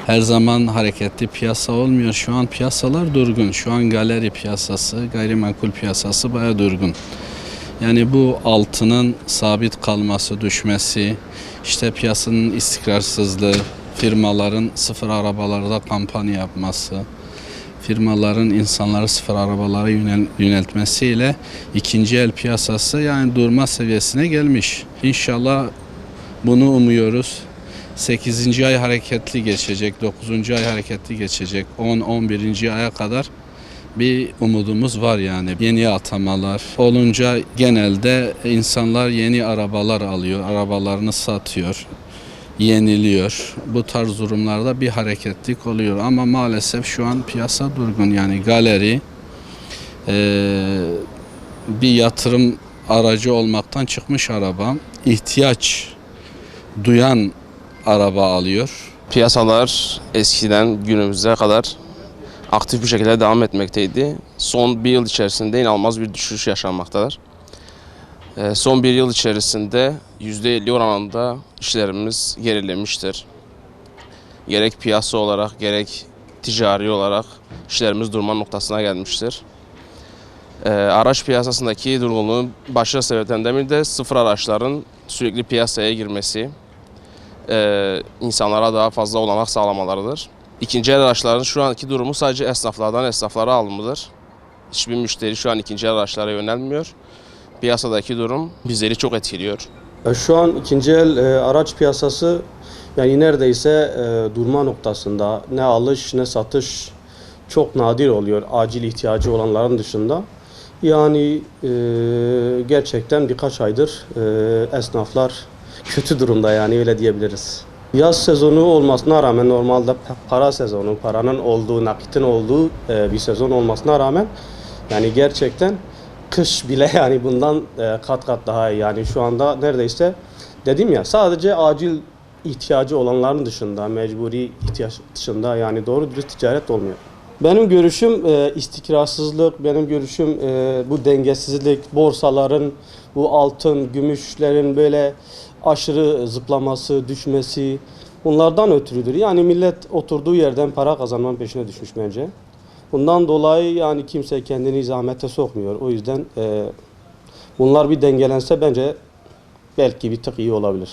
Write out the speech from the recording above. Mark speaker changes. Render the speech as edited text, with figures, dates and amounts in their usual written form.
Speaker 1: Her zaman hareketli piyasa olmuyor. Şu an piyasalar durgun. Şu an galeri piyasası, gayrimenkul piyasası bayağı durgun. Yani bu altının sabit kalması, düşmesi, işte piyasanın istikrarsızlığı, firmaların sıfır arabalarda kampanya yapması, firmaların insanları sıfır arabalara yöneltmesiyle ikinci el piyasası yani durma seviyesine gelmiş. İnşallah bunu umuyoruz. 8. ay hareketli geçecek, 9. ay hareketli geçecek, 10-11. aya kadar bir umudumuz var yani. Yeni atamalar olunca genelde insanlar yeni arabalar alıyor, arabalarını satıyor, yeniliyor. Bu tarz durumlarda bir hareketlik oluyor ama maalesef şu an piyasa durgun. Yani galeri bir yatırım aracı olmaktan çıkmış araba, ihtiyaç duyan araba alıyor.
Speaker 2: Piyasalar eskiden günümüze kadar aktif bir şekilde devam etmekteydi. Son bir yıl içerisinde inanılmaz bir düşüş yaşanmaktadır. Son bir yıl içerisinde %50 oranında işlerimiz gerilemiştir. Gerek piyasa olarak gerek ticari olarak işlerimiz durma noktasına gelmiştir. Araç piyasasındaki durgunluğun başlıca sebeplerinden biri de sıfır araçların sürekli piyasaya girmesi, insanlara daha fazla olanak sağlamalarıdır. İkinci el araçların şu anki durumu sadece esnaflara alımıdır. Hiçbir müşteri şu an ikinci el araçlara yönelmiyor. Piyasadaki durum bizleri çok etkiliyor.
Speaker 3: Şu an ikinci el araç piyasası yani neredeyse durma noktasında. Ne alış ne satış çok nadir oluyor acil ihtiyacı olanların dışında. Yani gerçekten birkaç aydır esnaflar kötü durumda yani öyle diyebiliriz. Yaz sezonu olmasına rağmen normalde para sezonu, paranın olduğu, nakitin olduğu bir sezon olmasına rağmen yani gerçekten kış bile yani bundan kat kat daha iyi. Yani şu anda neredeyse dedim ya sadece acil ihtiyacı olanların dışında, mecburi ihtiyaç dışında yani doğru dürüst ticaret olmuyor. Benim görüşüm istikrarsızlık, benim görüşüm bu dengesizlik, borsaların, bu altın, gümüşlerin böyle aşırı zıplaması, düşmesi bunlardan ötürüdür. Yani millet oturduğu yerden para kazanmanın peşine düşmüş bence. Bundan dolayı yani kimse kendini zahmete sokmuyor. O yüzden bunlar bir dengelense bence belki bir tık iyi olabilir.